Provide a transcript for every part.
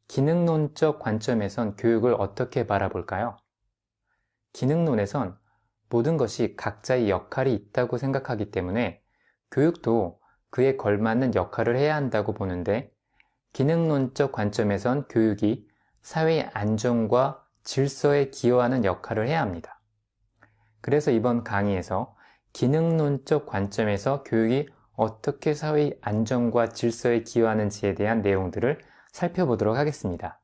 기능론적 관점에선 교육을 어떻게 바라볼까요? 기능론에선 모든 것이 각자의 역할이 있다고 생각하기 때문에 교육도 그에 걸맞는 역할을 해야 한다고 보는데, 기능론적 관점에선 교육이 사회의 안정과 질서에 기여하는 역할을 해야 합니다. 그래서 이번 강의에서 기능론적 관점에서 교육이 어떻게 사회의 안정과 질서에 기여하는지에 대한 내용들을 살펴보도록 하겠습니다.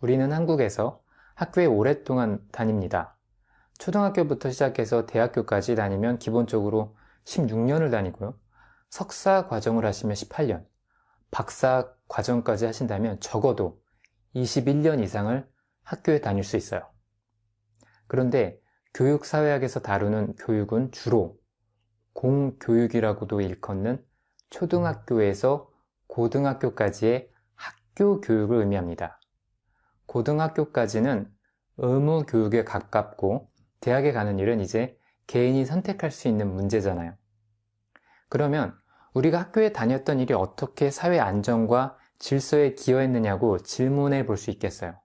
우리는 한국에서 학교에 오랫동안 다닙니다. 초등학교부터 시작해서 대학교까지 다니면 기본적으로 16년을 다니고요. 석사 과정을 하시면 18년, 박사 과정까지 하신다면 적어도 21년 이상을 학교에 다닐 수 있어요. 그런데 교육사회학에서 다루는 교육은 주로 공교육이라고도 일컫는 초등학교에서 고등학교까지의 학교 교육을 의미합니다. 고등학교까지는 의무 교육에 가깝고 대학에 가는 일은 이제 개인이 선택할 수 있는 문제잖아요. 그러면 우리가 학교에 다녔던 일이 어떻게 사회 안정과 질서에 기여했느냐고 질문해 볼 수 있겠어요.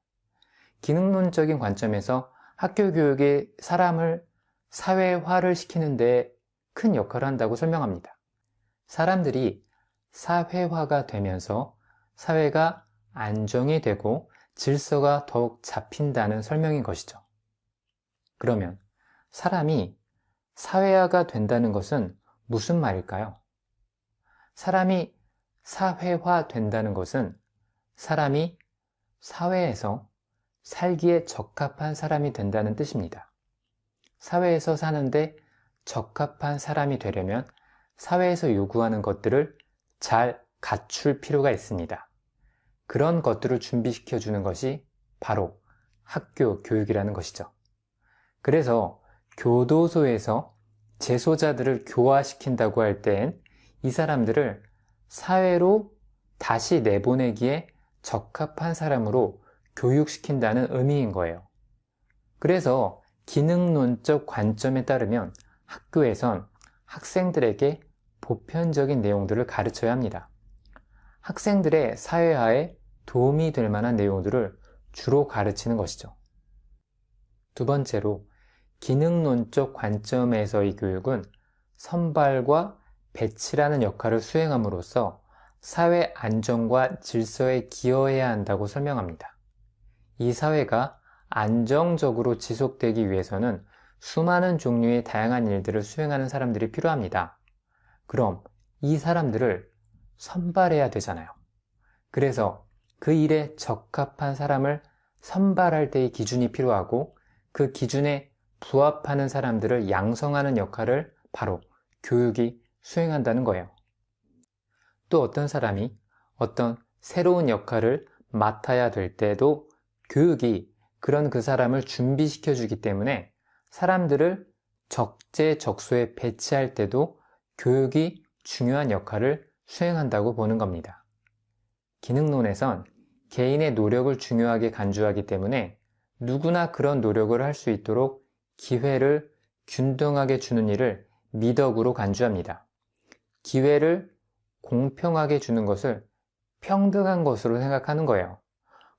기능론적인 관점에서 학교 교육이 사람을 사회화를 시키는 데 큰 역할을 한다고 설명합니다. 사람들이 사회화가 되면서 사회가 안정이 되고 질서가 더욱 잡힌다는 설명인 것이죠. 그러면 사람이 사회화가 된다는 것은 무슨 말일까요? 사람이 사회화 된다는 것은 사람이 사회에서 살기에 적합한 사람이 된다는 뜻입니다. 사회에서 사는데 적합한 사람이 되려면 사회에서 요구하는 것들을 잘 갖출 필요가 있습니다. 그런 것들을 준비시켜 주는 것이 바로 학교 교육이라는 것이죠. 그래서 교도소에서 재소자들을 교화시킨다고 할 땐 이 사람들을 사회로 다시 내보내기에 적합한 사람으로 교육시킨다는 의미인 거예요. 그래서 기능론적 관점에 따르면 학교에선 학생들에게 보편적인 내용들을 가르쳐야 합니다. 학생들의 사회화에 도움이 될 만한 내용들을 주로 가르치는 것이죠. 두 번째로, 기능론적 관점에서의 교육은 선발과 배치라는 역할을 수행함으로써 사회 안정과 질서에 기여해야 한다고 설명합니다. 이 사회가 안정적으로 지속되기 위해서는 수많은 종류의 다양한 일들을 수행하는 사람들이 필요합니다. 그럼 이 사람들을 선발해야 되잖아요. 그래서 그 일에 적합한 사람을 선발할 때의 기준이 필요하고, 그 기준에 부합하는 사람들을 양성하는 역할을 바로 교육이 수행한다는 거예요. 또 어떤 사람이 어떤 새로운 역할을 맡아야 될 때도 교육이 그런 그 사람을 준비시켜 주기 때문에 사람들을 적재적소에 배치할 때도 교육이 중요한 역할을 수행한다고 보는 겁니다. 기능론에선 개인의 노력을 중요하게 간주하기 때문에 누구나 그런 노력을 할 수 있도록 기회를 균등하게 주는 일을 미덕으로 간주합니다. 기회를 공평하게 주는 것을 평등한 것으로 생각하는 거예요.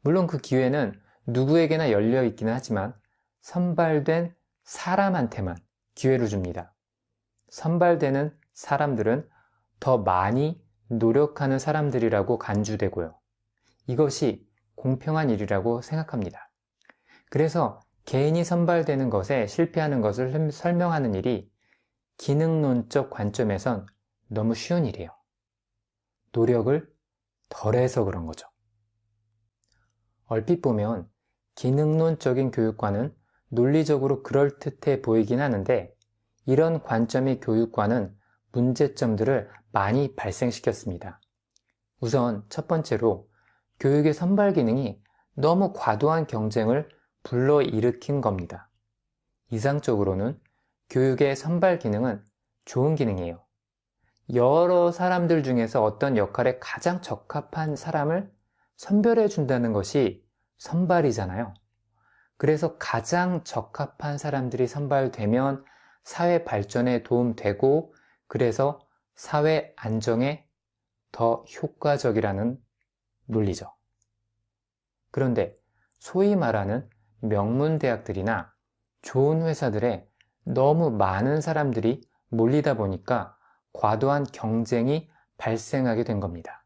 물론 그 기회는 누구에게나 열려 있기는 하지만 선발된 사람한테만 기회를 줍니다. 선발되는 사람들은 더 많이 노력하는 사람들이라고 간주되고요. 이것이 공평한 일이라고 생각합니다. 그래서 개인이 선발되는 것에 실패하는 것을 설명하는 일이 기능론적 관점에선 너무 쉬운 일이에요. 노력을 덜해서 그런 거죠. 얼핏 보면 기능론적인 교육과는 논리적으로 그럴듯해 보이긴 하는데, 이런 관점의 교육과는 문제점들을 많이 발생시켰습니다. 우선 첫 번째로, 교육의 선발 기능이 너무 과도한 경쟁을 불러일으킨 겁니다. 이상적으로는 교육의 선발 기능은 좋은 기능이에요. 여러 사람들 중에서 어떤 역할에 가장 적합한 사람을 선별해 준다는 것이 선발이잖아요. 그래서 가장 적합한 사람들이 선발되면 사회 발전에 도움되고 그래서 사회 안정에 더 효과적이라는 논리죠. 그런데 소위 말하는 명문대학들이나 좋은 회사들에 너무 많은 사람들이 몰리다 보니까 과도한 경쟁이 발생하게 된 겁니다.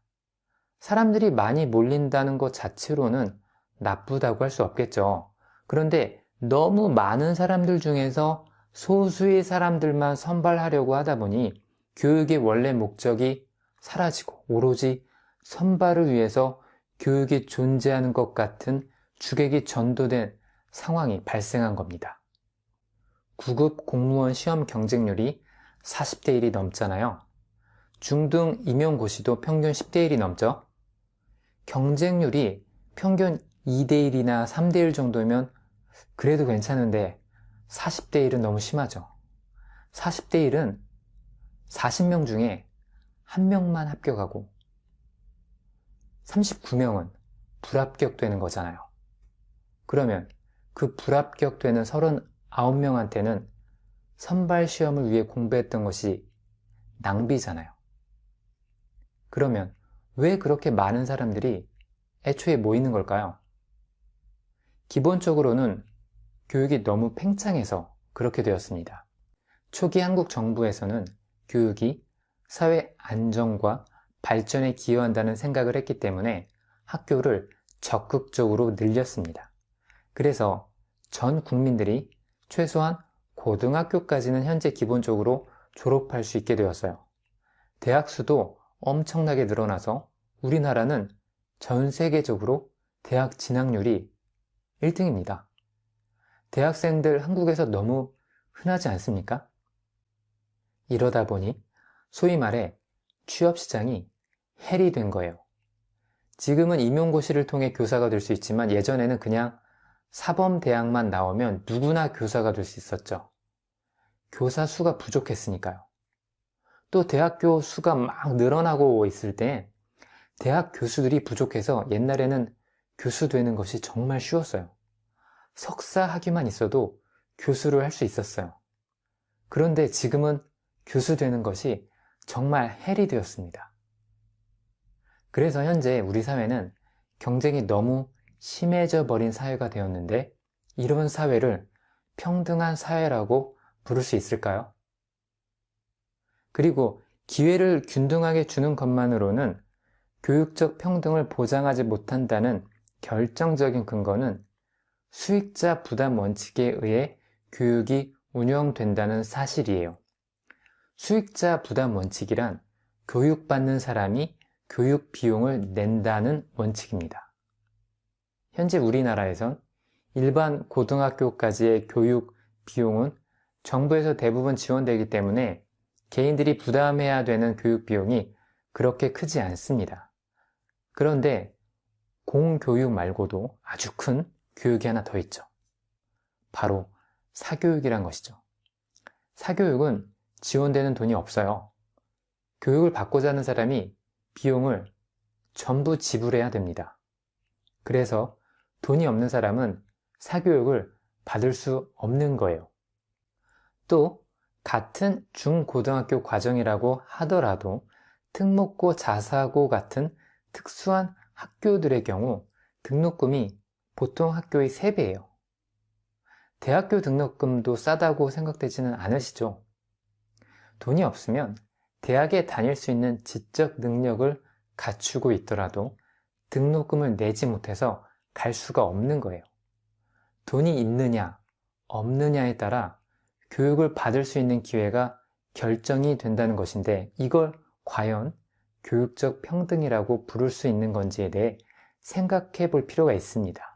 사람들이 많이 몰린다는 것 자체로는 나쁘다고 할 수 없겠죠. 그런데 너무 많은 사람들 중에서 소수의 사람들만 선발하려고 하다 보니 교육의 원래 목적이 사라지고 오로지 선발을 위해서 교육이 존재하는 것 같은 주객이 전도된 상황이 발생한 겁니다. 9급 공무원 시험 경쟁률이 40대 1이 넘잖아요. 중등 임용고시도 평균 10대 1이 넘죠. 경쟁률이 평균 2대 1이나 3대 1 정도면 그래도 괜찮은데 40대 1은 너무 심하죠. 40대 1은 40명 중에 1명만 합격하고 39명은 불합격되는 거잖아요. 그러면 그 불합격되는 39명한테는 선발 시험을 위해 공부했던 것이 낭비잖아요. 그러면 왜 그렇게 많은 사람들이 애초에 모이는 걸까요? 기본적으로는 교육이 너무 팽창해서 그렇게 되었습니다. 초기 한국 정부에서는 교육이 사회 안정과 발전에 기여한다는 생각을 했기 때문에 학교를 적극적으로 늘렸습니다. 그래서 전 국민들이 최소한 고등학교까지는 현재 기본적으로 졸업할 수 있게 되었어요. 대학 수도 엄청나게 늘어나서 우리나라는 전 세계적으로 대학 진학률이 1등입니다. 대학생들 한국에서 너무 흔하지 않습니까? 이러다 보니 소위 말해 취업시장이 헬이 된 거예요. 지금은 임용고시를 통해 교사가 될 수 있지만 예전에는 그냥 사범대학만 나오면 누구나 교사가 될 수 있었죠. 교사 수가 부족했으니까요. 또 대학교 수가 막 늘어나고 있을 때 대학 교수들이 부족해서 옛날에는 교수 되는 것이 정말 쉬웠어요. 석사 학위만 있어도 교수를 할 수 있었어요. 그런데 지금은 교수 되는 것이 정말 헬이 되었습니다. 그래서 현재 우리 사회는 경쟁이 너무 심해져 버린 사회가 되었는데 이런 사회를 평등한 사회라고 부를 수 있을까요? 그리고 기회를 균등하게 주는 것만으로는 교육적 평등을 보장하지 못한다는 결정적인 근거는 수익자 부담 원칙에 의해 교육이 운영된다는 사실이에요. 수익자 부담 원칙이란 교육받는 사람이 교육 비용을 낸다는 원칙입니다. 현재 우리나라에선 일반 고등학교까지의 교육 비용은 정부에서 대부분 지원되기 때문에 개인들이 부담해야 되는 교육 비용이 그렇게 크지 않습니다. 그런데 공교육 말고도 아주 큰 교육이 하나 더 있죠. 바로 사교육이란 것이죠. 사교육은 지원되는 돈이 없어요. 교육을 받고자 하는 사람이 비용을 전부 지불해야 됩니다. 그래서 돈이 없는 사람은 사교육을 받을 수 없는 거예요. 또 같은 중고등학교 과정이라고 하더라도 특목고, 자사고 같은 특수한 학교들의 경우 등록금이 보통 학교의 3배예요. 대학교 등록금도 싸다고 생각되지는 않으시죠? 돈이 없으면 대학에 다닐 수 있는 지적 능력을 갖추고 있더라도 등록금을 내지 못해서 갈 수가 없는 거예요. 돈이 있느냐, 없느냐에 따라 교육을 받을 수 있는 기회가 결정이 된다는 것인데 이걸 과연 교육적 평등이라고 부를 수 있는 건지에 대해 생각해 볼 필요가 있습니다.